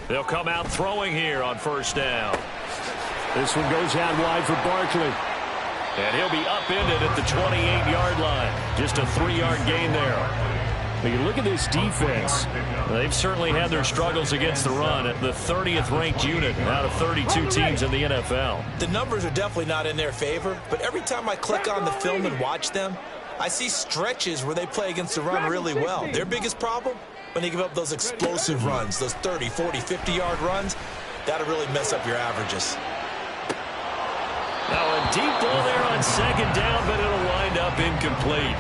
They'll come out throwing here on first down. This one goes out wide for Barkley. And he'll be upended at the 28-yard line. Just a 3-yard gain there. But you look at this defense. They've certainly had their struggles against the run at the 30th ranked unit out of 32 teams in the NFL. The numbers are definitely not in their favor, but every time I click on the film and watch them, I see stretches where they play against the run really well. Their biggest problem? When they give up those explosive runs, those 30, 40, 50-yard runs, that'll really mess up your averages. Now a deep ball there on second down, but it'll wind up incomplete.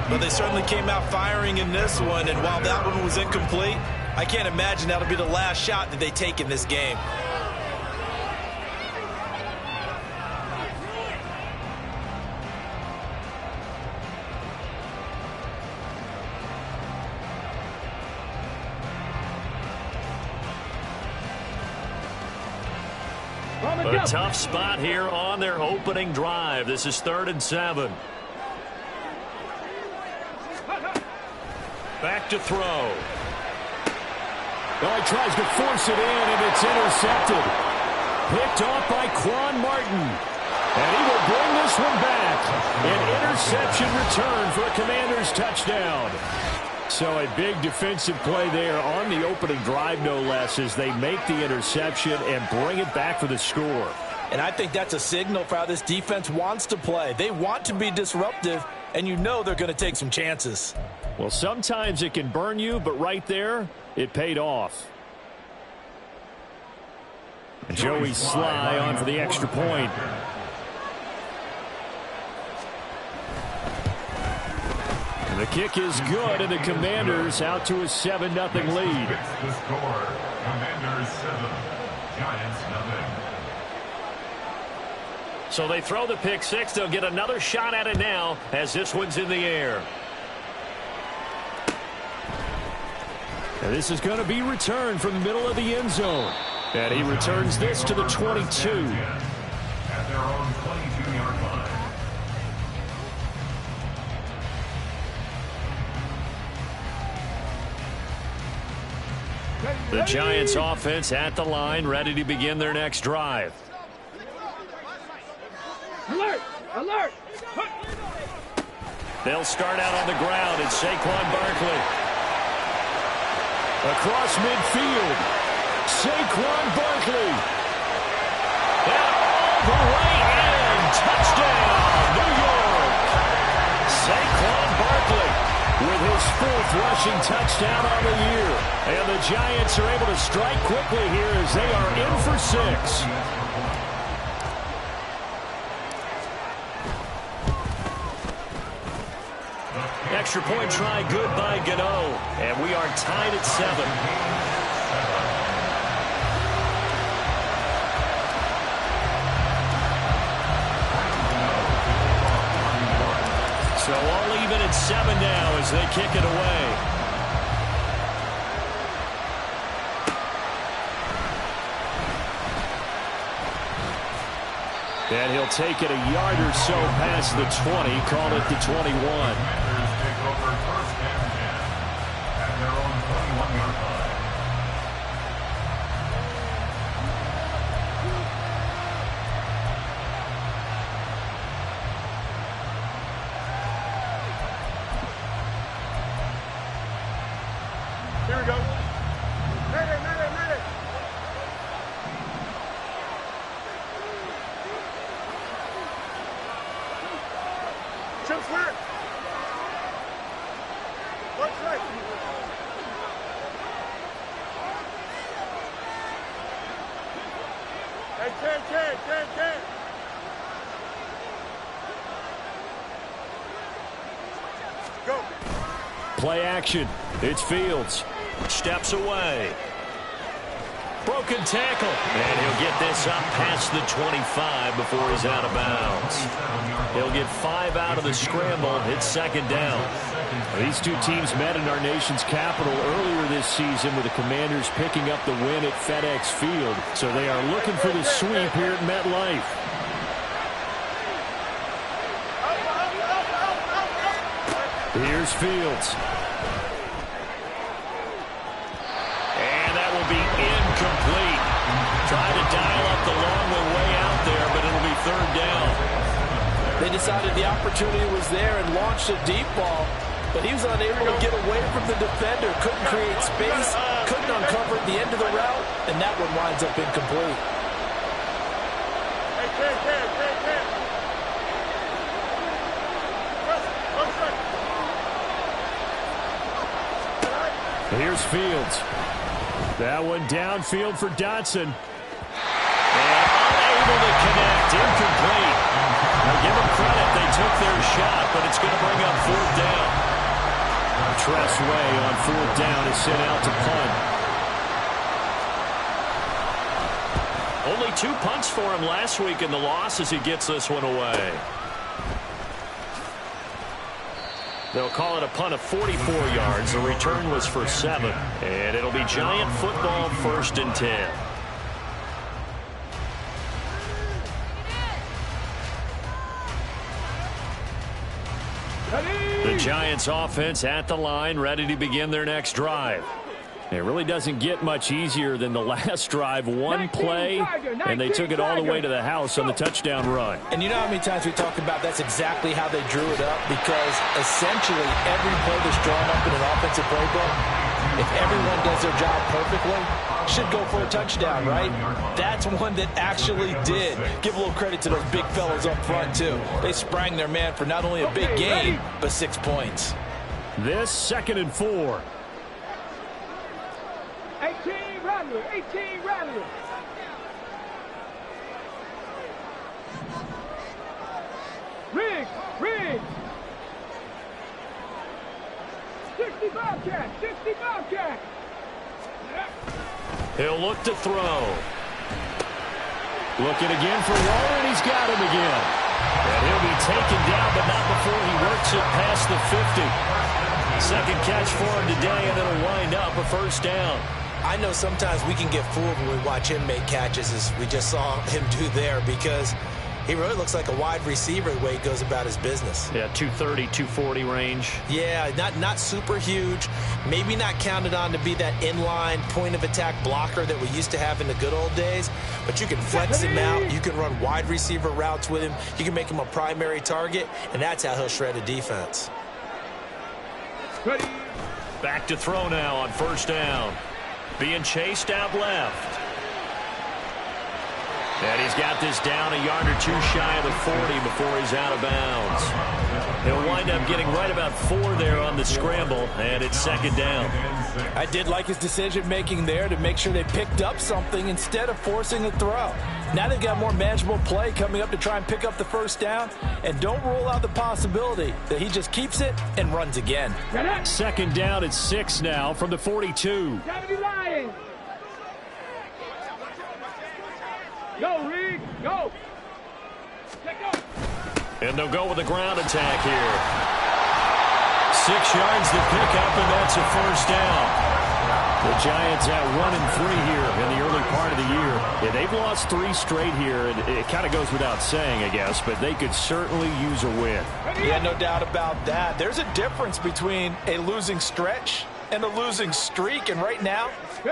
But they certainly came out firing in this one, and while that one was incomplete, I can't imagine that'll be the last shot that they take in this game. A tough spot here on their opening drive. This is 3rd and 7. Back to throw. Well, he tries to force it in, and it's intercepted. Picked off by Quan Martin. And he will bring this one back. An interception return for a Commanders touchdown. So a big defensive play there on the opening drive, no less, as they make the interception and bring it back for the score. And I think that's a signal for how this defense wants to play. They want to be disruptive, and you know they're going to take some chances. Well, sometimes it can burn you, but right there, it paid off. Joey Sly on for the extra point. And the kick is good, and the Commanders out to a 7-0 lead. The score, Commanders 7, Giants 0. So they throw the pick six. They'll get another shot at it now as this one's in the air. And this is going to be returned from the middle of the end zone. And he returns this to the 22. At their own 22-yard line. The Giants offense at the line, ready to begin their next drive. Alert! Alert! They'll start out on the ground. It's Saquon Barkley. Across midfield, Saquon Barkley. And all the way in. Touchdown, New York. Saquon Barkley with his 4th rushing touchdown on the year. And the Giants are able to strike quickly here as they are in for 6. Extra point try good by Gano. And we are tied at 7. So all even at 7 now as they kick it away. And he'll take it a yard or so past the 20, call it the 21. Take over 1st and 10 at their own 21-yard line. Here we go. Medic. Chip square. What's right? Hey, 10. Go. Play action. It's Fields. Steps away. Broken tackle. And he'll get this up past the 25 before he's out of bounds. He'll get 5 out of the scramble. It's 2nd down. These two teams met in our nation's capital earlier this season with the Commanders picking up the win at FedEx Field. So they are looking for the sweep here at MetLife. Here's Fields. And that will be incomplete. Trying to dial up the long way out there, but it'll be third down. They decided the opportunity was there and launched a deep ball, but he was unable to get away from the defender, couldn't create space, couldn't uncover at the end of the route, and that one winds up incomplete. Here's Fields. That one downfield for Dotson. And unable to connect. Incomplete. Now give them credit. They took their shot, but it's going to bring up fourth down. Tress Way on fourth down is sent out to punt. Only 2 punts for him last week in the loss as he gets this one away. They'll call it a punt of 44 yards. The return was for 7. And it'll be Giant football, 1st and 10. The Giants offense at the line, ready to begin their next drive. It really doesn't get much easier than the last drive. One play, and they took it all the way to the house on the touchdown run. And you know how many times we talk about that's exactly how they drew it up? Because essentially every play that's drawn up in an offensive playbook, if everyone does their job perfectly, should go for a touchdown, right? That's one that actually did. Give a little credit to those big fellows up front, too. They sprang their man for not only a big gain, but 6 points. This 2nd and 4. 18 Rattler, 18 Rattler. Riggs, Riggs. 60 Bobcat, 60 Bobcat. He'll look to throw. Looking again for Waller, and he's got him again. And he'll be taken down, but not before he works it past the 50. Second catch for him today, and it'll wind up a first down. I know sometimes we can get fooled when we watch him make catches, as we just saw him do there, because he really looks like a wide receiver the way he goes about his business. Yeah, 230, 240 range. Yeah, not super huge. Maybe not counted on to be that inline point-of-attack blocker that we used to have in the good old days, but you can flex him out. You can run wide receiver routes with him. You can make him a primary target, and that's how he'll shred a defense. Back to throw now on first down. Being chased out left. And he's got this down a yard or two shy of the 40 before he's out of bounds. He'll wind up getting right about 4 there on the scramble, and it's 2nd down. I did like his decision-making there to make sure they picked up something instead of forcing a throw. Now they've got more manageable play coming up to try and pick up the first down, and don't rule out the possibility that he just keeps it and runs again. 2nd down at 6 now from the 42. Go, Reed, go. And they'll go with a ground attack here. 6 yards to pick up, and that's a first down. The Giants at 1-3 here in the early part of the year. Yeah, they've lost 3 straight here, and it kind of goes without saying, I guess, but they could certainly use a win. Yeah, no doubt about that. There's a difference between a losing stretch and a losing streak, and right now,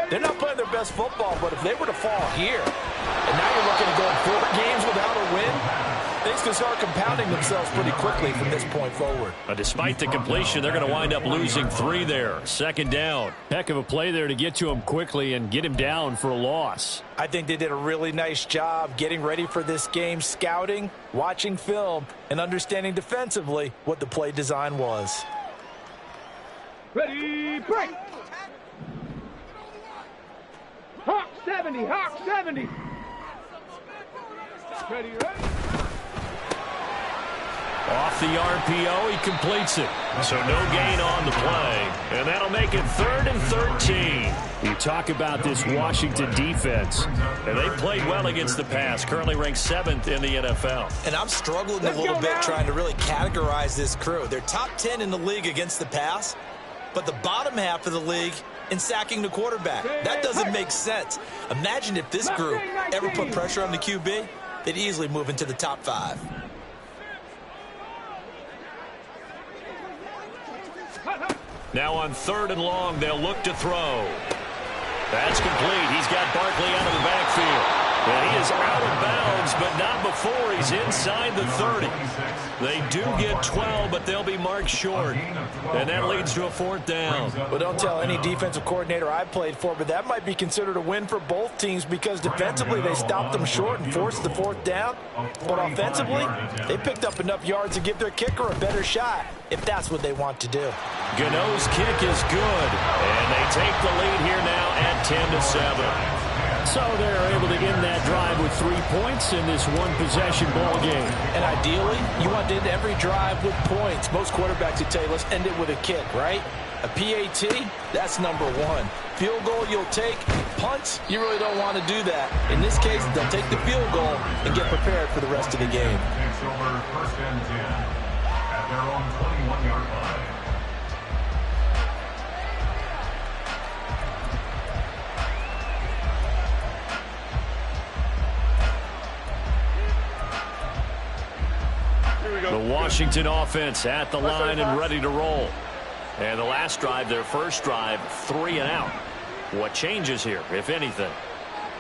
they're not playing their best football, but if they were to fall here, and now you're looking at going 4 games without a win, things can start compounding themselves pretty quickly from this point forward. Despite the completion, they're going to wind up losing 3 there. 2nd down. Heck of a play there to get to him quickly and get him down for a loss. I think they did a really nice job getting ready for this game, scouting, watching film, and understanding defensively what the play design was. Ready, break. Hawk 70, Hawk 70. Ready, ready. Off the RPO, he completes it. So no gain on the play. And that'll make it 3rd and 13. You talk about this Washington defense. And they played well against the pass. Currently ranked 7th in the NFL. And I'm struggling a little bit trying to really categorize this crew. They're top 10 in the league against the pass, but the bottom half of the league in sacking the quarterback. That doesn't make sense. Imagine if this group ever put pressure on the QB, they'd easily move into the top 5. Now on 3rd and long, they'll look to throw. That's complete. He's got Barkley out of the backfield. And he is out of bounds, but not before he's inside the 30. They do get 12, but they'll be marked short. And that leads to a 4th down. Well, don't tell any defensive coordinator I played for, but that might be considered a win for both teams because defensively they stopped them short and forced the 4th down. But offensively, they picked up enough yards to give their kicker a better shot, if that's what they want to do. Gano's kick is good, and they take the lead here now at 10-7. So they're able to end that drive with 3 points in this one-possession ball game. And ideally, you want to end every drive with points. Most quarterbacks would tell you, let's end it with a kick, right? A PAT, that's number 1. Field goal you'll take. Punts, you really don't want to do that. In this case, they'll take the field goal and get prepared for the rest of the game. Takes over 1st and 10 at their own 21-yard line. The Washington offense at the line and ready to roll. And the last drive, their first drive, 3 and out. What changes here, if anything?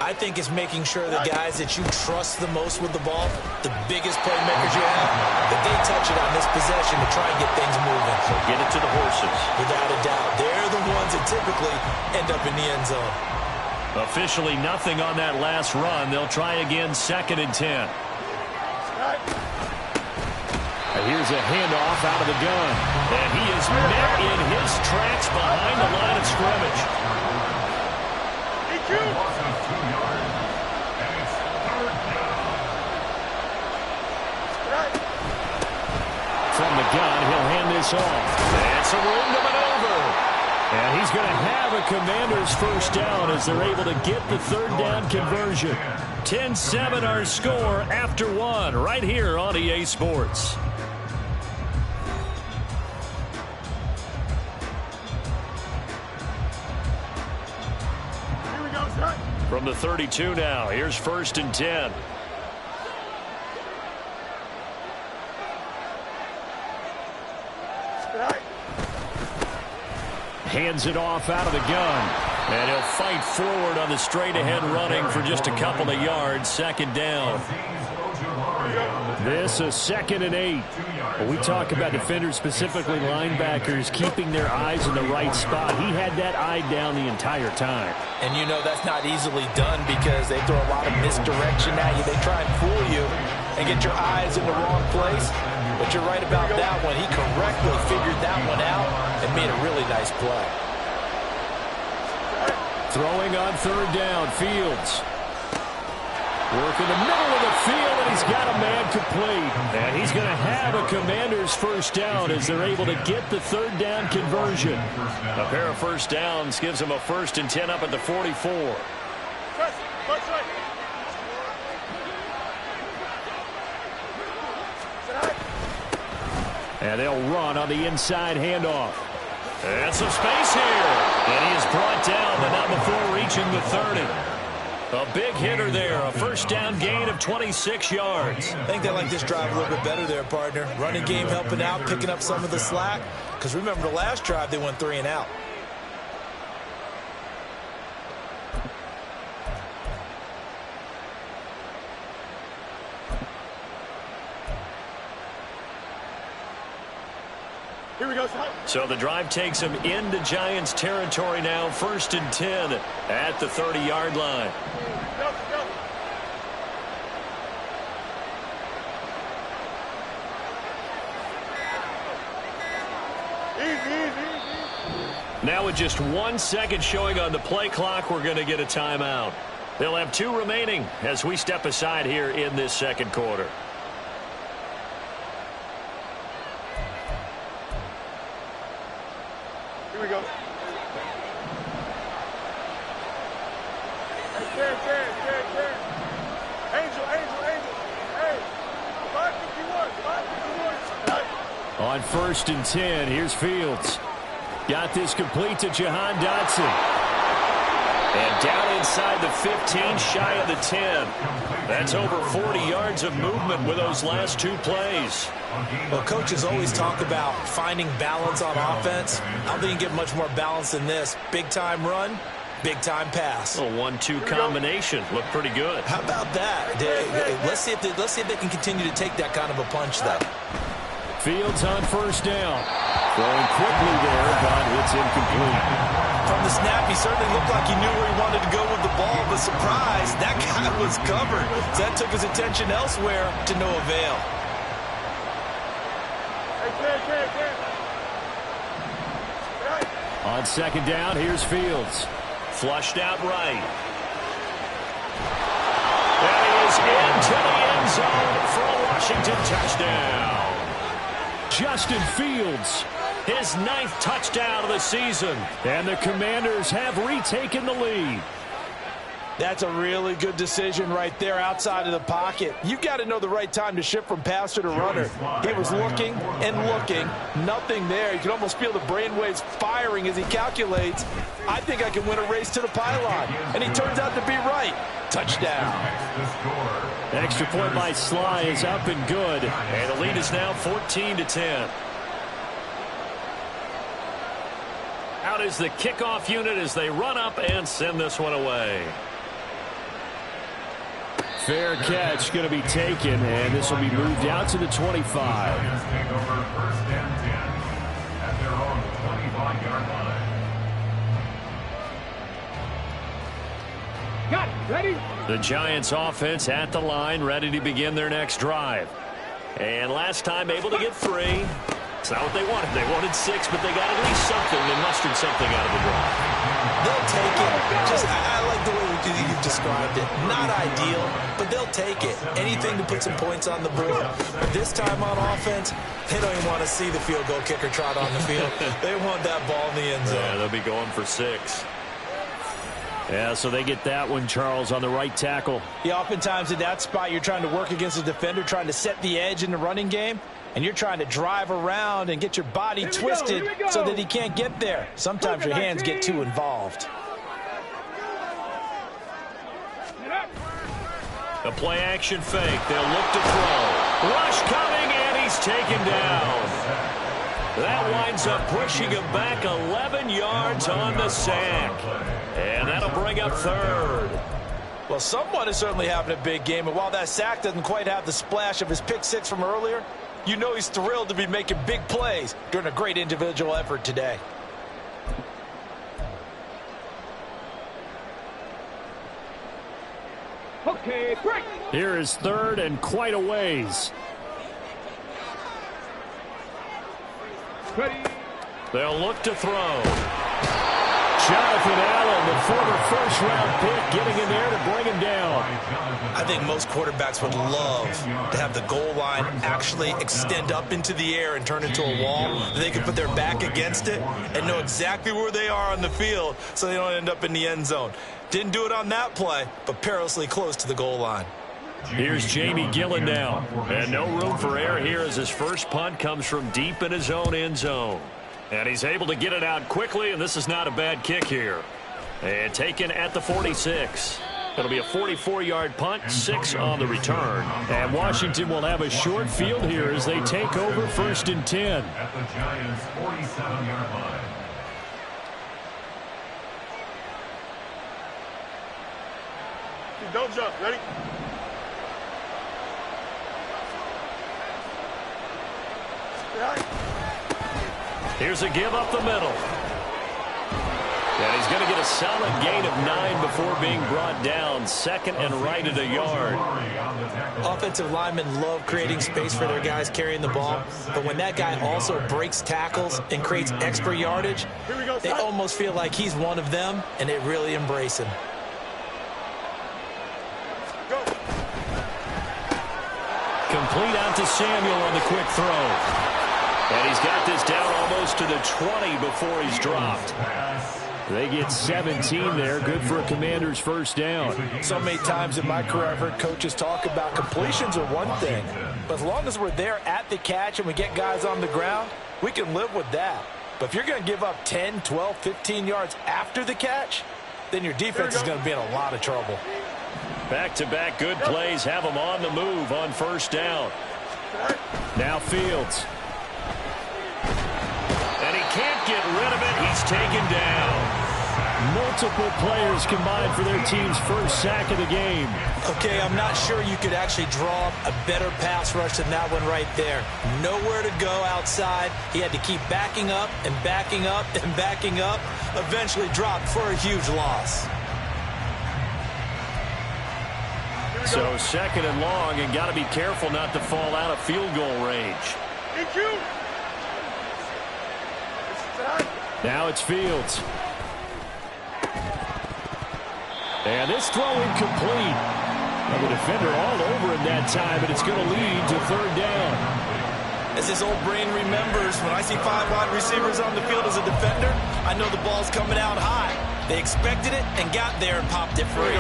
I think it's making sure the guys that you trust the most with the ball, the biggest playmakers you have, that they touch it on this possession to try and get things moving. So get it to the horses. Without a doubt. They're the ones that typically end up in the end zone. Officially nothing on that last run. They'll try again, 2nd and 10. Here's a handoff out of the gun. And he is met in his tracks behind the line of scrimmage. From the gun, he'll hand this off. That's a room to maneuver. And he's going to have a Commanders first down as they're able to get the 3rd down conversion. 10-7 our score after 1 right here on EA Sports. From the 32 now, here's 1st and 10. Hands it off out of the gun. And he'll fight forward on the straight-ahead running for just a couple of yards. 2nd down. This is 2nd and 8. When we talk about defenders, specifically linebackers, keeping their eyes in the right spot, he had that eye down the entire time. And you know that's not easily done because they throw a lot of misdirection at you. They try and fool you and get your eyes in the wrong place. But you're right about that one. He correctly figured that one out and made a really nice play. Throwing on 3rd down, Fields. Work in the middle of the field, and he's got a man complete. And he's going to have a Commanders first down as they're able to get the 3rd down conversion. A pair of first downs gives them a 1st and 10 up at the 44. And they'll run on the inside handoff. And some space here. And he is brought down, but not before reaching the 30. A big hitter there, a first down gain of 26 yards. I think they like this drive a little bit better there, partner. Running game helping out, picking up some of the slack. Because remember the last drive, they went 3 and out. Here we go, so the drive takes him into Giants territory now. 1st and 10 at the 30-yard line. Go, go. Now with just 1 second showing on the play clock, we're going to get a timeout. They'll have 2 remaining as we step aside here in this 2nd quarter. Here we go. Hey, Ted. Angel. Hey, 551. On 1st and 10, here's Fields. Got this complete to Jahan Dotson. And down inside the 15, shy of the 10. That's over 40 yards of movement with those last 2 plays. Well, coaches always talk about finding balance on offense. I don't think you can get much more balance than this. Big-time run, Big-time pass. A 1-2 combination. Looked pretty good. How about that? Let's see if they can continue to take that kind of a punch, though. Fields on first down. Throwing quickly there, but it's incomplete. From the snap, he certainly looked like he knew where he wanted to go with the ball, but surprise, that guy was covered. So that took his attention elsewhere to no avail. On second down, here's Fields. Flushed out right. And he is into the end zone for a Washington touchdown. Justin Fields, his 9th touchdown of the season. And the Commanders have retaken the lead. That's a really good decision right there outside of the pocket. You've got to know the right time to shift from passer to runner. He was looking and looking, nothing there. You can almost feel the brainwaves firing as he calculates, I think I can win a race to the pylon. And he turns out to be right. Touchdown. Extra point by Sly is up and good. And the lead is now 14-10. Out is the kickoff unit as they run up and send this one away. Fair catch going to be taken, and this will be moved out to the 25. Take over first and 10 at their own 25-yard line. Got it. Ready? The Giants offense at the line, ready to begin their next drive. And last time able to get 3. It's not what they wanted. They wanted 6, but they got at least something. They mustered something out of the drive. They'll take it. I like the way you've described it. Not ideal, but they'll take it. Anything to put some points on the board. But this time on offense, they don't even want to see the field goal kicker trot on the field. They want that ball in the end zone. Yeah, they'll be going for 6. Yeah, so they get that one, Charles, on the right tackle. Yeah, oftentimes in that spot, you're trying to work against a defender, trying to set the edge in the running game, and you're trying to drive around and get your body twisted so that he can't get there. Sometimes your hands get too involved. A play-action fake. They'll look to throw. Rush coming, and he's taken down. That winds up pushing him back 11 yards on the sack. And that'll bring up 3rd. Well, someone is certainly having a big game, and while that sack doesn't quite have the splash of his pick 6 from earlier, you know he's thrilled to be making big plays during a great individual effort today. Okay, break. Here is 3rd and quite a ways. Ready. They'll look to throw. Jonathan Allen, the former first-round pick, getting in there to bring him down. I think most quarterbacks would love to have the goal line actually extend up into the air and turn into a wall. They can put their back against it and know exactly where they are on the field so they don't end up in the end zone. Didn't do it on that play, but perilously close to the goal line. Here's Jamie Gillen now. And no room for error here as his first punt comes from deep in his own end zone. And he's able to get it out quickly, and this is not a bad kick here. And taken at the 46. It'll be a 44-yard punt, 6 on the return. And Washington will have a short field here as they take over 1st and 10. At the Giants' 47-yard line. Don't jump. Ready? Here's a give up the middle. And he's going to get a solid gain of 9 before being brought down. 2nd and right at a yard. Offensive linemen love creating space for their guys carrying the ball, but when that guy also breaks tackles and creates extra yardage, they almost feel like he's one of them, and they really embrace him. Complete out to Samuel on the quick throw. And he's got this down almost to the 20 before he's dropped. They get 17 there. Good for a Commander's first down. So many times in my career I've heard coaches talk about completions are one thing, but as long as we're there at the catch and we get guys on the ground, we can live with that. But if you're going to give up 10, 12, 15 yards after the catch, then your defense is going to be in a lot of trouble. Back-to-back good plays have them on the move on first down. Now Fields. And he can't get rid of it. He's taken down. Multiple players combined for their team's first sack of the game. Okay, I'm not sure you could actually draw a better pass rush than that one right there. Nowhere to go outside. He had to keep backing up and backing up and backing up. Eventually dropped for a huge loss. So second and long, and got to be careful not to fall out of field goal range. Now it's Fields. And this throw incomplete. And the defender all over him that time, and it's going to lead to third down. As his old brain remembers, when I see 5 wide receivers on the field as a defender, I know the ball's coming out high. They expected it and got there and popped it free.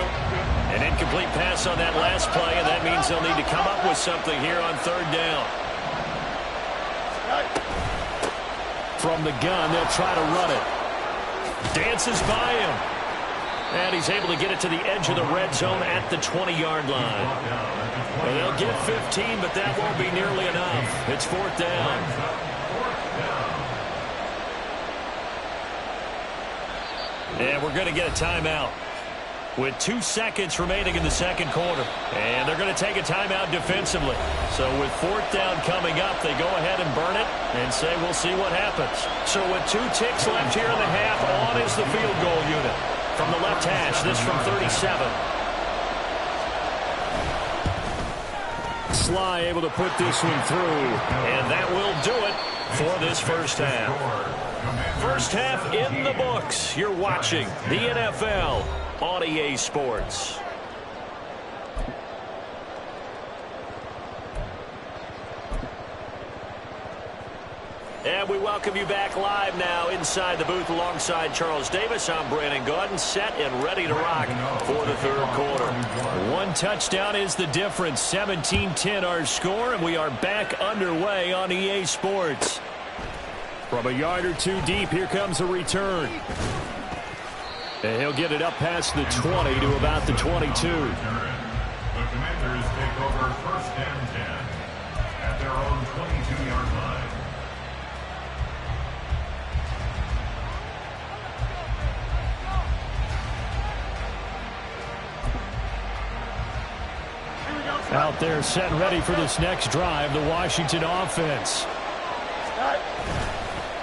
An incomplete pass on that last play, and that means they'll need to come up with something here on third down. From the gun, they'll try to run it. Dances by him. And he's able to get it to the edge of the red zone at the 20-yard line. Well, they'll get 15, but that won't be nearly enough. It's fourth down. And we're going to get a timeout with 2 seconds remaining in the second quarter. And they're going to take a timeout defensively. So with fourth down coming up, they go ahead and burn it and say we'll see what happens. So with 2 ticks left here in the half, on is the field goal unit. From the left hash, this from 37. Sly able to put this one through, and that will do it for this first half. First half in the books. You're watching the NFL on EA Sports. And we welcome you back live now inside the booth alongside Charles Davis. I'm Brandon Gaudin, set and ready to rock for the third quarter. 1 touchdown is the difference. 17-10 our score, and we are back underway on EA Sports. From a yard or 2 deep, here comes a return. And he'll get it up past the 20 to about the 22. The Commanders take over first and 10 at their own 22-yard line. Out there set and ready for this next drive, the Washington offense.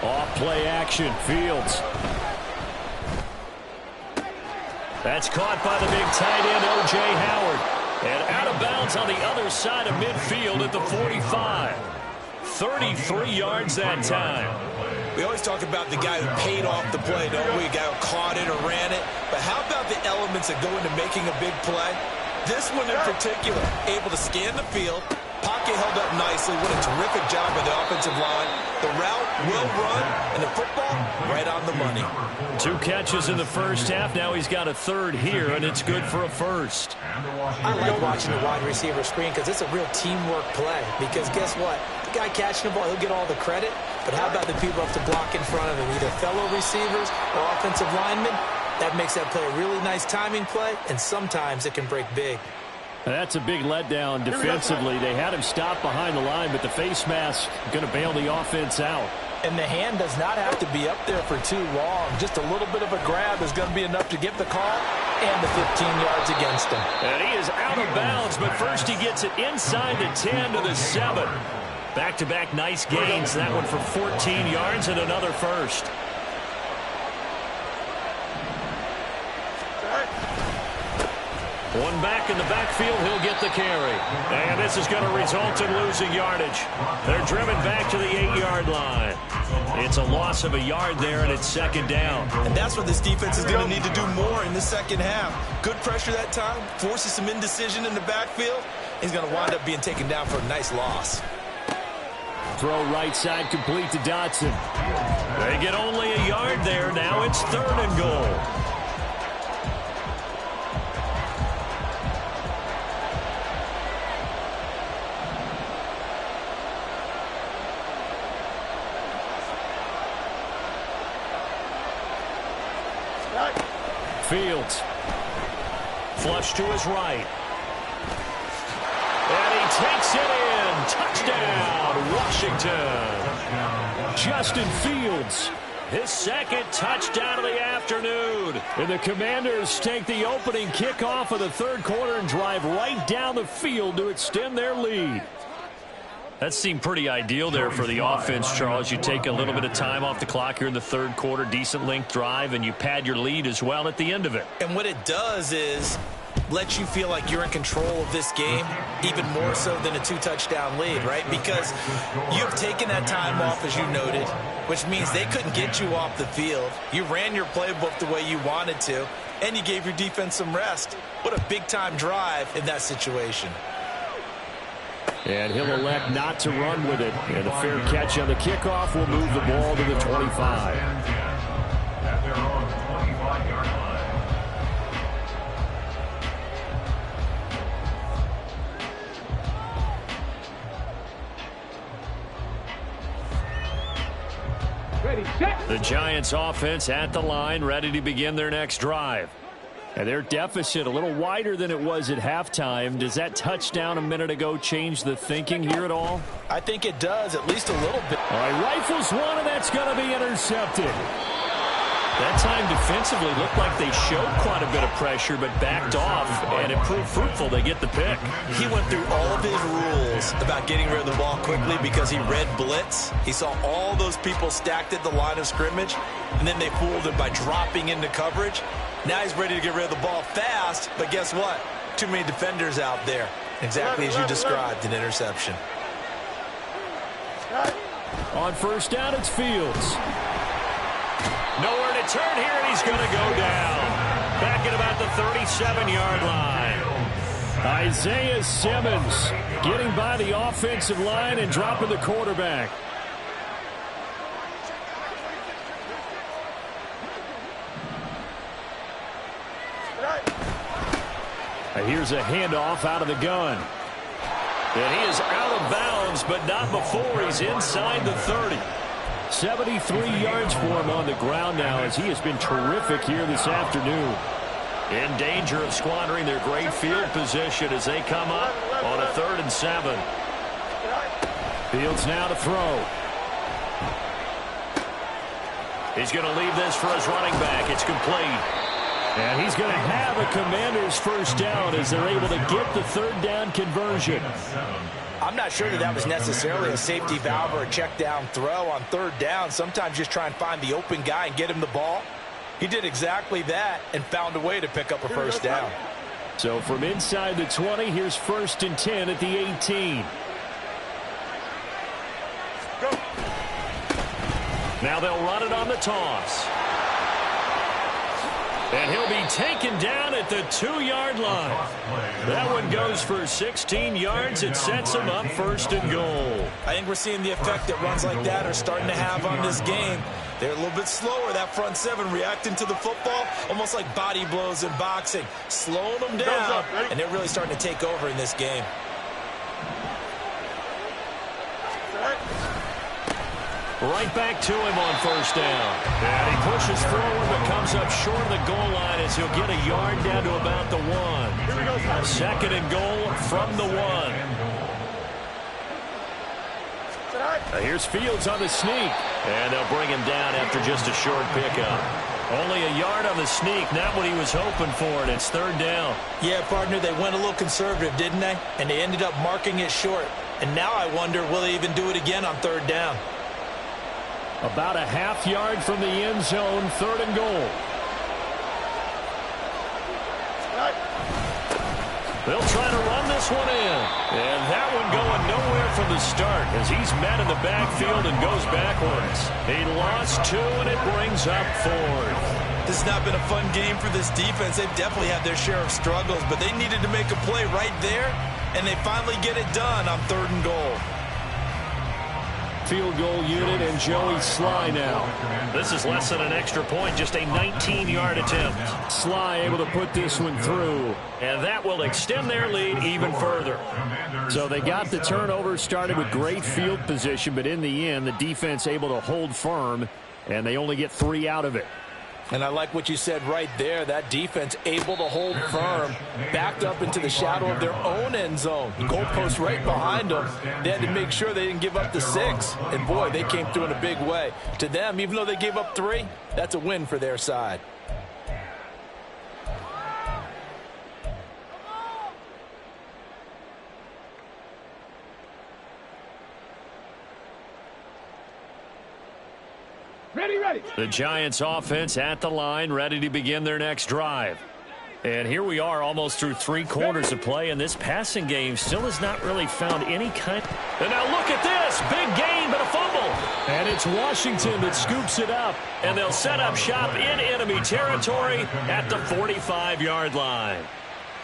Off play action, Fields. That's caught by the big tight end, O.J. Howard. And out of bounds on the other side of midfield at the 45. 33 yards that time. We always talk about the guy who paid off the play, don't we? A guy who caught it or ran it. But how about the elements that go into making a big play? This one in particular, able to scan the field, pocket held up nicely. What a terrific job by the offensive line. The route well run, and the football right on the money. 2 catches in the first half. Now he's got a third here, and it's good for a first. I like watching the wide receiver screen because it's a real teamwork play. Because guess what? The guy catching the ball, he'll get all the credit. But how about the people who have to block in front of him, either fellow receivers or offensive linemen? That makes that play a really nice timing play, and sometimes it can break big. That's a big letdown defensively. They had him stop behind the line, but the face mask going to bail the offense out. And the hand does not have to be up there for too long. Just a little bit of a grab is going to be enough to get the call and the 15 yards against him. And he is out of bounds, but first he gets it inside the 10 to the 7. Back-to-back nice gains. That one for 14 yards and another first. One back in the backfield, he'll get the carry. And this is going to result in losing yardage. They're driven back to the 8-yard line. It's a loss of a yard there, and it's second down. And that's what this defense is going to need to do more in the second half. Good pressure that time, forces some indecision in the backfield. He's going to wind up being taken down for a nice loss. Throw right side complete to Dotson. They get only a yard there. Now it's third and goal. Fields. Flush to his right. And he takes it in. Touchdown, Washington. Justin Fields. his second touchdown of the afternoon. And the Commanders take the opening kickoff of the third quarter and drive right down the field to extend their lead. That seemed pretty ideal there for the offense, Charles. You take a little bit of time off the clock here in the third quarter, decent length drive, and you pad your lead as well at the end of it. And what it does is let you feel like you're in control of this game, even more so than a 2-touchdown lead, right? Because you've taken that time off, as you noted, which means they couldn't get you off the field. You ran your playbook the way you wanted to, and you gave your defense some rest. What a big-time drive in that situation. And he'll elect not to run with it. And a fair catch on the kickoff will move the ball to the 25. At their own 25-yard line. Ready, set. The Giants offense at the line, ready to begin their next drive. And their deficit a little wider than it was at halftime. Does that touchdown a minute ago change the thinking here at all? I think it does, at least a little bit. All right, rifles one, and that's going to be intercepted. That time defensively looked like they showed quite a bit of pressure, but backed off, and it proved fruitful. They get the pick. He went through all of his rules about getting rid of the ball quickly because he read blitz. He saw all those people stacked at the line of scrimmage, and then they fooled him by dropping into coverage. Now he's ready to get rid of the ball fast, but guess what? Too many defenders out there. Exactly as you described, an interception. On first down, it's Fields. Nowhere to turn here, and he's going to go down. Back at about the 37-yard line. Isaiah Simmons getting by the offensive line and dropping the quarterback. Here's a handoff out of the gun. And he is out of bounds, but not before he's inside the 30. 73 yards for him on the ground now as he has been terrific here this afternoon. In danger of squandering their great field position as they come up on a 3rd and 7. Fields now to throw. He's going to leave this for his running back. It's complete. And he's going to have a Commanders first down as they're able to get the 3rd down conversion. I'm not sure that was necessarily a safety valve or a check down throw on 3rd down. Sometimes just try and find the open guy and get him the ball. He did exactly that and found a way to pick up a first down. So from inside the 20, here's 1st and 10 at the 18. Go. Now they'll run it on the toss. And he'll be taken down at the 2-yard line. That one goes for 16 yards. It sets him up 1st and goal. I think we're seeing the effect that runs like that are starting to have on this game. They're a little bit slower, that front 7, reacting to the football, almost like body blows in boxing, slowing them down, and they're really starting to take over in this game. Right back to him on 1st down. And he pushes forward but comes up short of the goal line as he'll get a yard down to about the 1. 2nd and goal from the 1. Here's Fields on the sneak. And they'll bring him down after just a short pickup. Only a yard on the sneak, not what he was hoping for, and it's 3rd down. Yeah, partner, they went a little conservative, didn't they? And they ended up marking it short. And now I wonder, will they even do it again on 3rd down? About a half yard from the end zone, 3rd and goal. They'll try to run this one in. And that one going nowhere from the start as he's met in the backfield and goes backwards. He lost 2, and it brings up 4th. This has not been a fun game for this defense. They've definitely had their share of struggles, but they needed to make a play right there, and they finally get it done on 3rd and goal. Field goal unit and Joey Sly now. This is less than an extra point, just a 19-yard attempt. Sly able to put this one through, and that will extend their lead even further. So they got the turnover, started with great field position, but in the end, the defense able to hold firm, and they only get 3 out of it. And I like what you said right there. That defense able to hold firm, backed up into the shadow of their own end zone. The goalpost right behind them. They had to make sure they didn't give up the 6. And, boy, they came through in a big way. To them, even though they gave up 3, that's a win for their side. Ready. The Giants offense at the line, ready to begin their next drive. And here we are almost through 3 quarters of play, and this passing game still has not really found any kind. And now look at this. Big gain, but a fumble. And it's Washington that scoops it up. And they'll set up shop in enemy territory at the 45-yard line.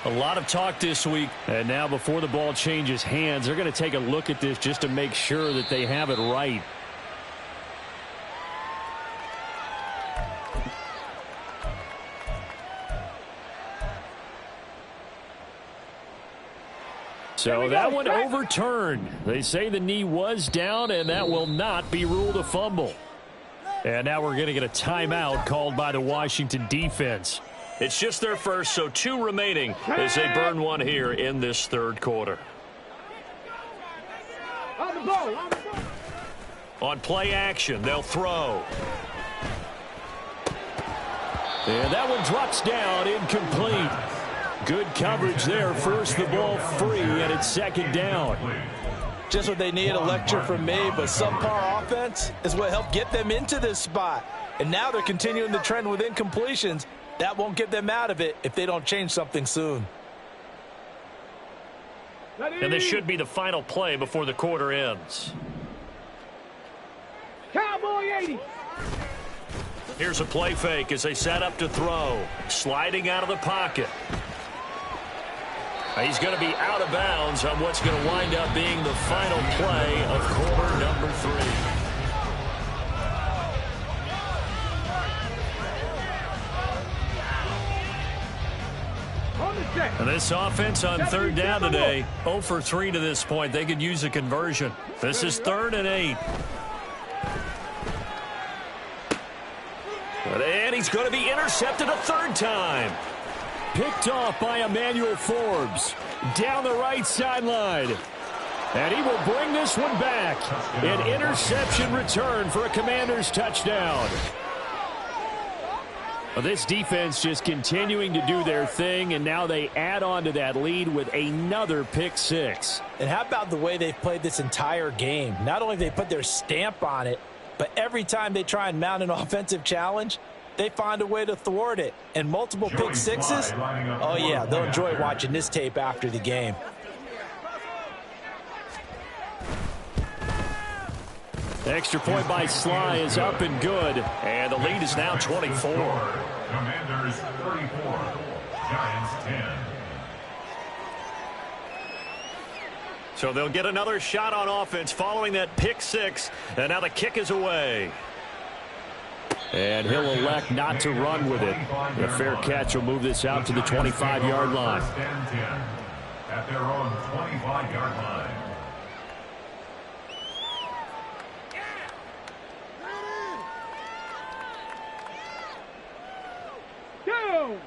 A lot of talk this week. And now before the ball changes hands, they're going to take a look at this just to make sure that they have it right. So that one overturned. They say the knee was down, and that will not be ruled a fumble. And now we're going to get a timeout called by the Washington defense. It's just their first, so 2 remaining as they burn one here in this 3rd quarter. On the ball. On play action, they'll throw. And that one drops down, incomplete. Good coverage there, forced the ball free, and it's 2nd down. Just what they need, a lecture from me, but subpar offense is what helped get them into this spot. And now they're continuing the trend with incompletions. That won't get them out of it if they don't change something soon. And this should be the final play before the quarter ends. Cowboy 80. Here's a play fake as they set up to throw. Sliding out of the pocket. He's going to be out of bounds on what's going to wind up being the final play of quarter number 3. And this offense on 3rd down today, 0 for 3 to this point. They could use a conversion. This is 3rd and 8. And he's going to be intercepted a 3rd time. Picked off by Emmanuel Forbes down the right sideline. And he will bring this one back. An interception return for a Commanders touchdown. Well, this defense just continuing to do their thing, and now they add on to that lead with another pick 6. And how about the way they've played this entire game? Not only have they put their stamp on it, but every time they try and mount an offensive challenge, they find a way to thwart it. And multiple pick 6s, oh yeah, they'll enjoy watching this tape after the game. Extra point by Sly is up and good. And the lead is now 24. Commanders 34, Giants 10. So they'll get another shot on offense following that pick 6. And now the kick is away. And he'll elect not to run with it. A fair catch will move this out to the 25-yard line. At their own 25-yard line.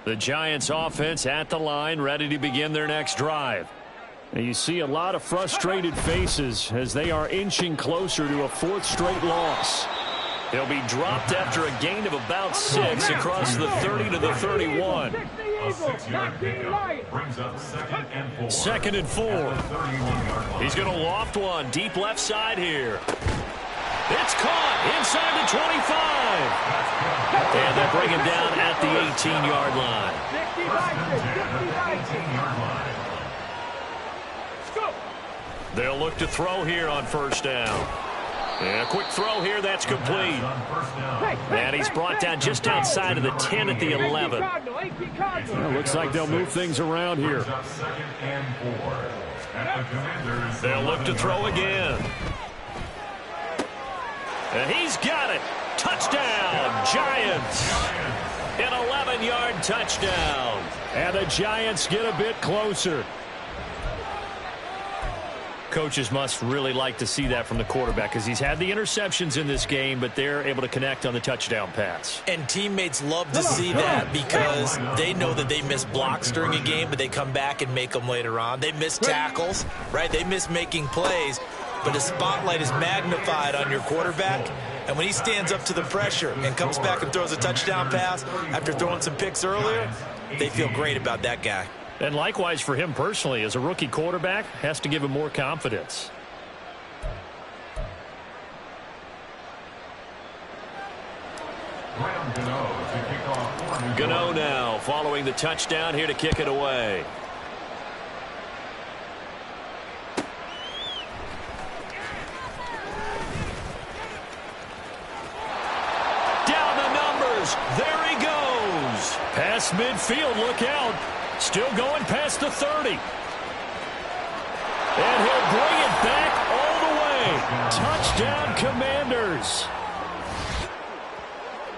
The Giants offense at the line, ready to begin their next drive. And you see a lot of frustrated faces as they are inching closer to a 4th straight loss. They'll be dropped after a gain of about 6 across the 30 to the 31. A 6-yard pickup brings up 2nd and 4. 2nd and 4. He's going to loft one deep left side here. It's caught inside the 25. And they bring him down at the 18-yard line. 18-yard line. They'll look to throw here on 1st down. And a quick throw here, that's complete. And he's brought down just outside of the 10 at the 11. Well, looks like they'll move things around here. 2nd and 4. At the Commanders. They'll look to throw again. And he's got it. Touchdown, Giants. An 11-yard touchdown. And the Giants get a bit closer. Coaches must really like to see that from the quarterback because he's had the interceptions in this game, but they're able to connect on the touchdown pass. And teammates love to see that because they know that they miss blocks during a game, but they come back and make them later on. They miss tackles, right? They miss making plays, but the spotlight is magnified on your quarterback. And when he stands up to the pressure and comes back and throws a touchdown pass after throwing some picks earlier, they feel great about that guy. And likewise for him personally, as a rookie quarterback, has to give him more confidence. Gano now following the touchdown here to kick it away. Down the numbers. There he goes. Past midfield. Look out. Still going past the 30. And he'll bring it back all the way. Touchdown, Commanders.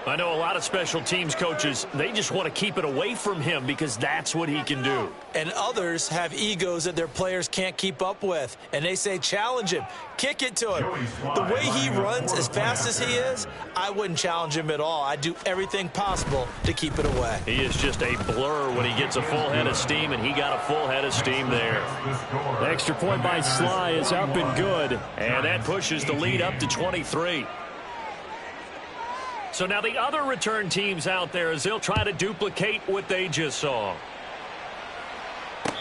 I know a lot of special teams coaches, they just want to keep it away from him because that's what he can do. And others have egos that their players can't keep up with. And they say, challenge him. Kick it to him. The way he runs as fast as he is, I wouldn't challenge him at all. I'd do everything possible to keep it away. He is just a blur when he gets a full head of steam, and he got a full head of steam there. The extra point by Sly is up and good, and that pushes the lead up to 23. So now the other return teams out there as they'll try to duplicate what they just saw.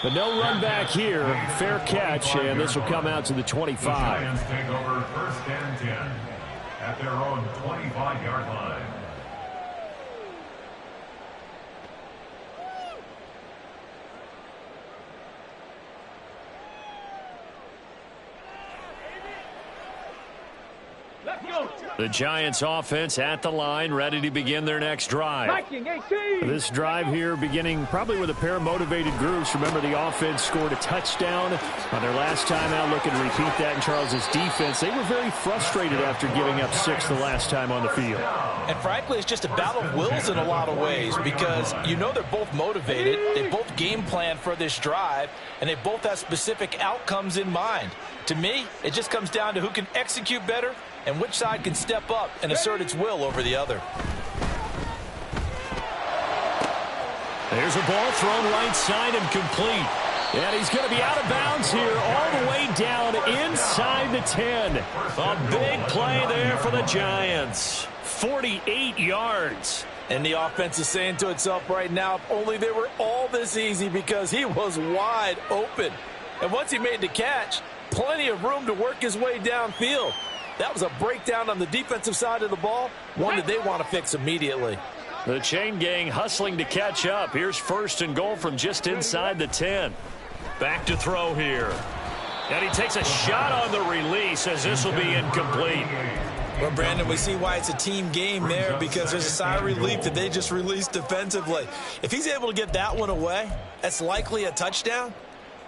But no run back here. Fair catch, and this will come out to the 25. The Giants take over first and 10 at their own 25-yard line. The Giants offense at the line, ready to begin their next drive. This drive here beginning probably with a pair of motivated groups. Remember, the offense scored a touchdown on their last time out, looking to repeat that in Charles's defense. They were very frustrated after giving up 6 the last time on the field. And frankly, it's just a battle of wills in a lot of ways because you know they're both motivated. They both game plan for this drive, and they both have specific outcomes in mind. To me, it just comes down to who can execute better and which side can step up and assert its will over the other. There's a ball thrown right side and complete. And he's going to be out of bounds here all the way down inside the 10. A big play there for the Giants. 48 yards. And the offense is saying to itself right now, if only they were all this easy because he was wide open. And once he made the catch, plenty of room to work his way downfield. That was a breakdown on the defensive side of the ball, one that they want to fix immediately. The chain gang hustling to catch up. Here's first and goal from just inside the 10. Back to throw here. And he takes a shot on the release as this will be incomplete. Well, Brandon, we see why it's a team game there because there's a sigh of relief that they just released defensively. If he's able to get that one away, that's likely a touchdown.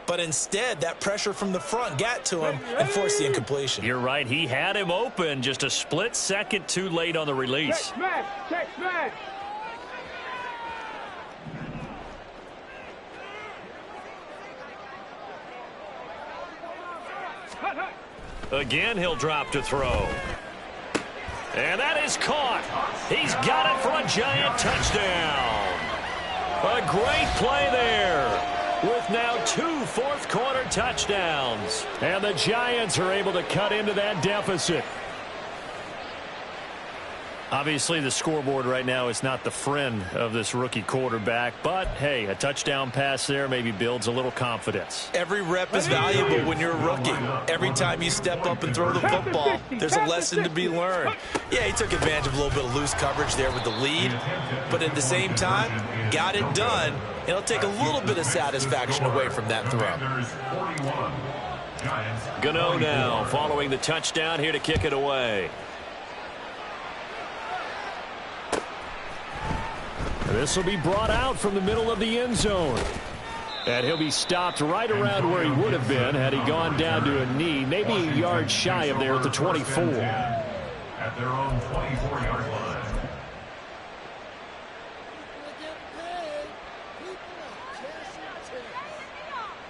But instead, that pressure from the front got to him and forced the incompletion. You're right. He had him open just a split second too late on the release. Check smash. Again, he'll drop to throw. And that is caught. He's got it for a Giant touchdown. A great play there. With now 2 fourth-quarter touchdowns. And the Giants are able to cut into that deficit. Obviously, the scoreboard right now is not the friend of this rookie quarterback. But, hey, a touchdown pass there maybe builds a little confidence. Every rep is valuable when you're a rookie. Every time you step up and throw the football, there's a lesson to be learned. Yeah, he took advantage of a little bit of loose coverage there with the lead. But at the same time, got it done. It'll take a little bit of satisfaction away from that throw. Gano now following the touchdown here to kick it away. This will be brought out from the middle of the end zone. And he'll be stopped right around where he would have been had he gone down to a knee, maybe a yard shy of there at the 24. At their own 24-yard line.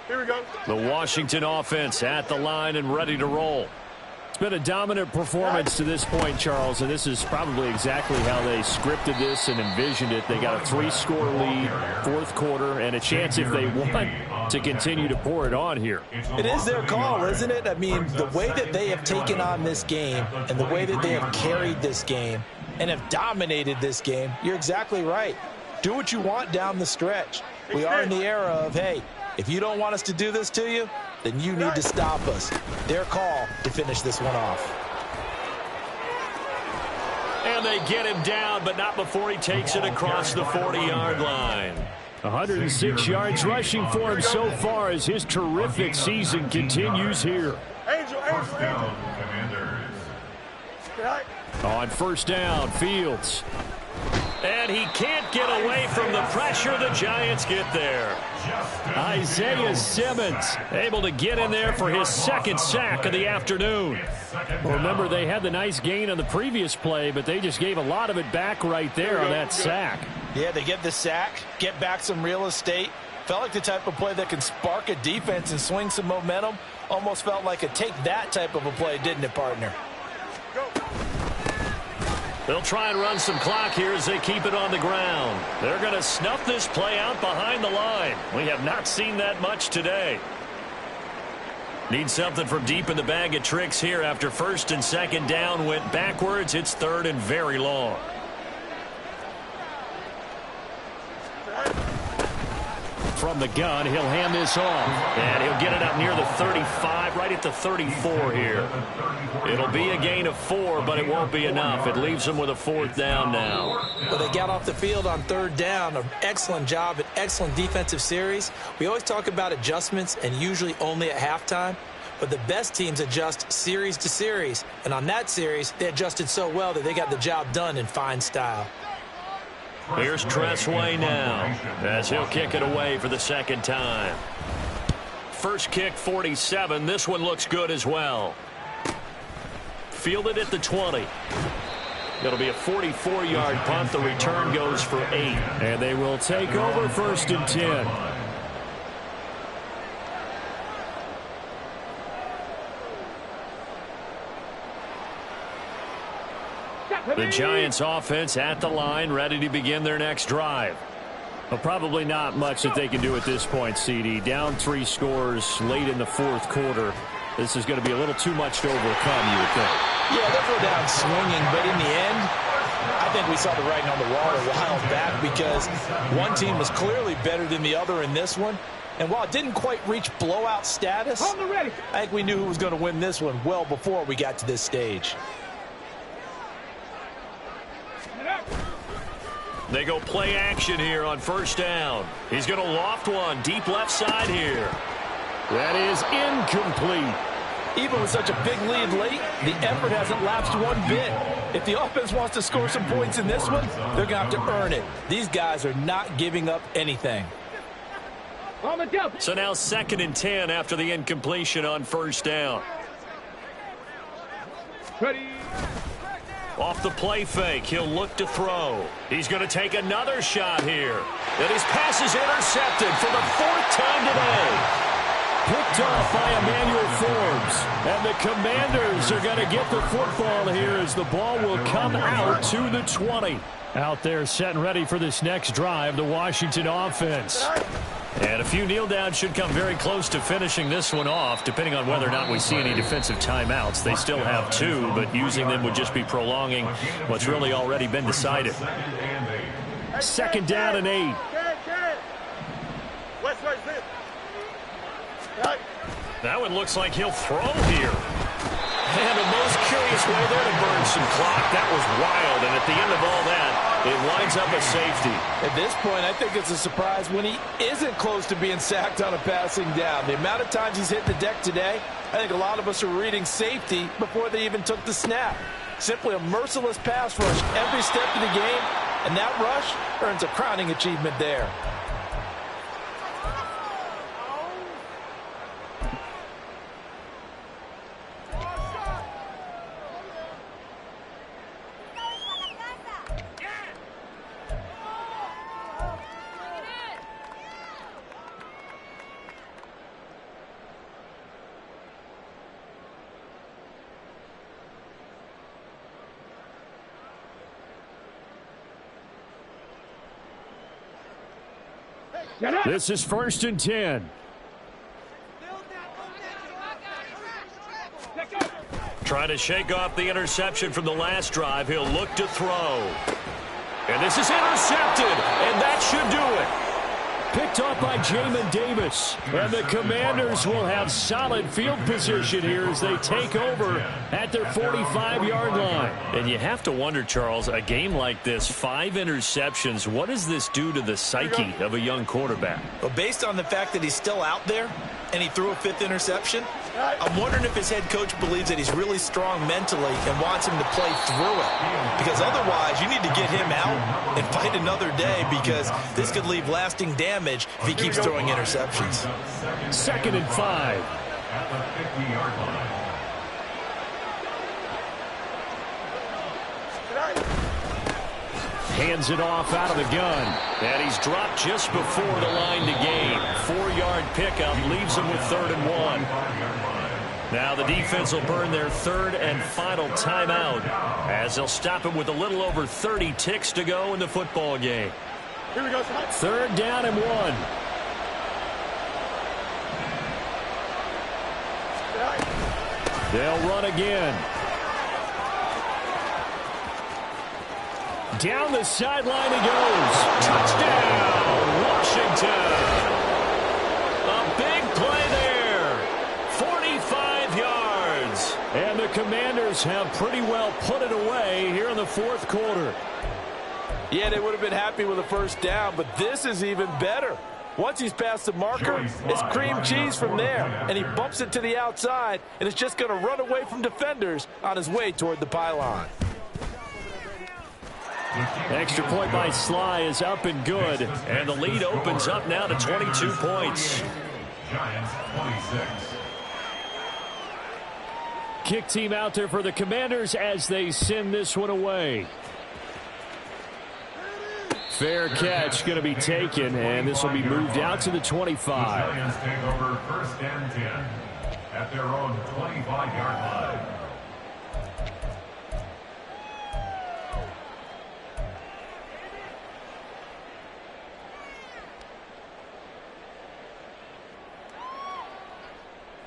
Here we go. The Washington offense at the line and ready to roll. It's been a dominant performance to this point, Charles, and this is probably exactly how they scripted this and envisioned it. They got a 3-score lead, fourth quarter, and a chance, if they want, to continue to pour it on here. It is their call, isn't it? I mean, the way that they have taken on this game and the way that they have carried this game and have dominated this game, you're exactly right. Do what you want down the stretch. We are in the era of, hey, if you don't want us to do this to you, then you need to stop us. Their call to finish this one off. And they get him down, but not before he takes it across the 40-yard line. 106 yards rushing for him so far as his terrific season continues here. First down, Commanders. On first down, Fields. And he can't get away from the pressure. The Giants get there. Isaiah Simmons able to get in there for his second sack of the afternoon. Well, remember, they had the nice gain on the previous play, but they just gave a lot of it back right there on that sack. Yeah, they get the sack, get back some real estate. Felt like the type of play that can spark a defense and swing some momentum. Almost felt like a take that type of a play, didn't it, partner? They'll try and run some clock here as they keep it on the ground. They're going to snuff this play out behind the line. We have not seen that much today. Need something from deep in the bag of tricks here after first and second down went backwards. It's third and very long. From the gun, he'll hand this off. And he'll get it up near the 35, right at the 34 here. It'll be a gain of 4, but it won't be enough. It leaves them with a fourth down now. Well, they got off the field on third down. An excellent job, an excellent defensive series. We always talk about adjustments and usually only at halftime. But the best teams adjust series to series. And on that series, they adjusted so well that they got the job done in fine style. Here's Tressway now as he'll kick it away for the second time. First kick, 47. This one looks good as well. Fielded at the 20. It'll be a 44-yard punt. The return goes for 8. And they will take over first and 10. The Giants offense at the line, ready to begin their next drive. Well, probably not much that they can do at this point, CD. Down 3 scores late in the fourth quarter. This is going to be a little too much to overcome, you would think. Yeah, they'll go down swinging, but in the end, I think we saw the writing on the wall a while back because one team was clearly better than the other in this one. And while it didn't quite reach blowout status, I think we knew who was going to win this one well before we got to this stage. They go play action here on first down. He's going to loft one deep left side here. That is incomplete. Even with such a big lead late, the effort hasn't lapsed one bit. If the offense wants to score some points in this one, they're going to have to earn it. These guys are not giving up anything. So now second and 10 after the incompletion on first down. Ready. Off the play fake, he'll look to throw. He's going to take another shot here. And his pass is intercepted for the 4th time today. Picked off by Emmanuel Forbes. And the Commanders are going to get the football here as the ball will come out to the 20. Out there set and ready for this next drive, the Washington offense. And a few kneel downs should come very close to finishing this one off, depending on whether or not we see any defensive timeouts. They still have 2, but using them would just be prolonging what's really already been decided. Second down and 8. That one looks like he'll throw here. And the most curious way there to burn some clock. That was wild, and at the end of all that, it winds up a safety. At this point, I think it's a surprise when he isn't close to being sacked on a passing down. The amount of times he's hit the deck today, I think a lot of us are reading safety before they even took the snap. Simply a merciless pass rush every step of the game, and that rush earns a crowning achievement there. This is 1st and 10. Trying to shake off the interception from the last drive. He'll look to throw. And this is intercepted, and that should do it. Picked off by Jamin Davis. And the Commanders will have solid field position here as they take over at their 45-yard line. And you have to wonder, Charles, a game like this, 5 interceptions, what does this do to the psyche of a young quarterback? Well, based on the fact that he's still out there and he threw a 5th interception, I'm wondering if his head coach believes that he's really strong mentally and wants him to play through it. Because otherwise, you need to get him out and fight another day, because this could leave lasting damage if he keeps throwing interceptions. 2nd and 5. At the 50-yard line. Hands it off out of the gun. And he's dropped just before the line to gain. 4-yard pickup leaves him with 3rd and 1. Now the defense will burn their 3rd and final timeout as they'll stop him with a little over 30 ticks to go in the football game. Here we go. 3rd down and 1. They'll run again. Down the sideline he goes. Touchdown, Washington. A big play there. 45 yards. And the Commanders have pretty well put it away here in the 4th quarter. Yeah, they would have been happy with a 1st down, but this is even better. Once he's past the marker, it's cream cheese from there, and he bumps it to the outside, and it's just going to run away from defenders on his way toward the pylon. Extra point by Sly is up and good. And the lead opens up now to 22 points. Giants 26. Kick team out there for the Commanders as they send this one away. Fair catch going to be taken, and this will be moved out to the 25. The Giants take over 1st and 10 at their own 25-yard line.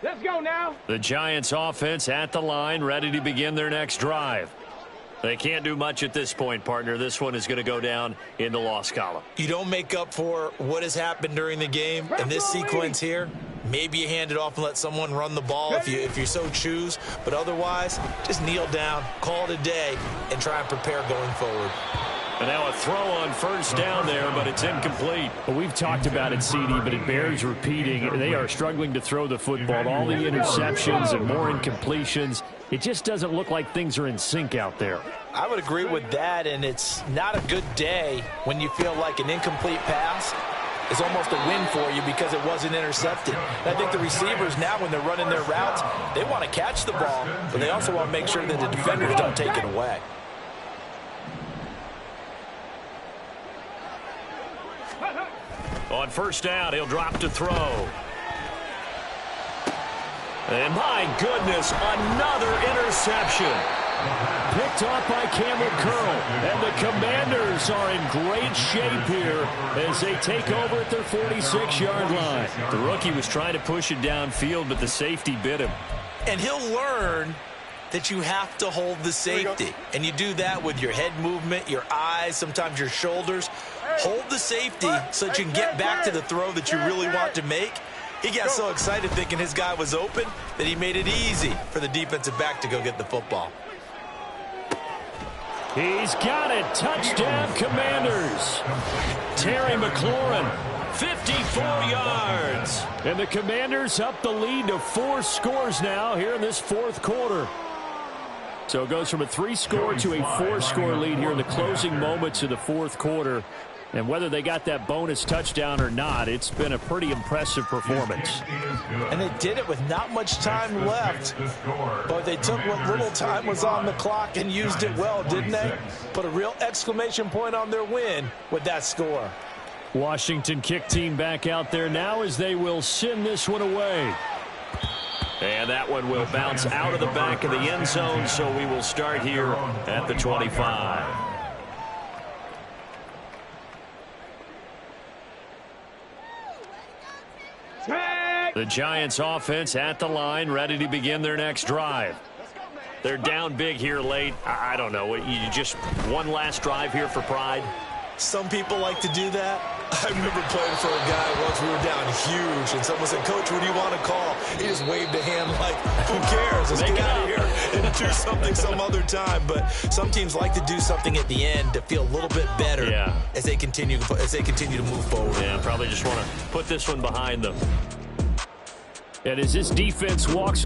Let's go now. The Giants offense at the line, ready to begin their next drive. They can't do much at this point, partner. This one is going to go down in the loss column. You don't make up for what has happened during the game in this sequence here. Maybe you hand it off and let someone run the ball if you so choose. But otherwise, just kneel down, call it a day, and try and prepare going forward. And now a throw on 1st down there, but it's incomplete. Well, we've talked about it, CD, but it bears repeating. They are struggling to throw the football. All the interceptions and more incompletions. It just doesn't look like things are in sync out there. I would agree with that, and it's not a good day when you feel like an incomplete pass is almost a win for you because it wasn't intercepted. And I think the receivers now, when they're running their routes, they want to catch the ball, but they also want to make sure that the defenders don't take it away. On 1st down, he'll drop to throw. And my goodness, another interception. Picked off by Cameron Curl. And the Commanders are in great shape here as they take over at their 46-yard line. The rookie was trying to push it downfield, but the safety bit him. And he'll learn that you have to hold the safety. And you do that with your head movement, your eyes, sometimes your shoulders. Hold the safety so that you can get back to the throw that you really want to make. He got so excited thinking his guy was open that he made it easy for the defensive back to go get the football. He's got it. Touchdown, Commanders. Terry McLaurin, 54 yards. And the Commanders up the lead to 4 scores now here in this 4th quarter. So it goes from a 3-score to a 4-score lead here in the closing moments of the 4th quarter. And whether they got that bonus touchdown or not, it's been a pretty impressive performance. And they did it with not much time left. But they took what little time was on the clock and used it well, didn't they? Put a real exclamation point on their win with that score. Washington kick team back out there now as they will send this one away. And that one will bounce out of the back of the end zone, so we will start here at the 25. The Giants offense at the line, ready to begin their next drive. They're down big here late. I don't know. You just one last drive here for pride? Some people like to do that. I remember playing for a guy once. We were down huge, and someone said, "Coach, what do you want to call?" He just waved a hand like, who cares? Let's get out of here and do something some other time. But some teams like to do something at the end to feel a little bit better as they continue to move forward. Yeah, probably just want to put this one behind them. And as this defense walks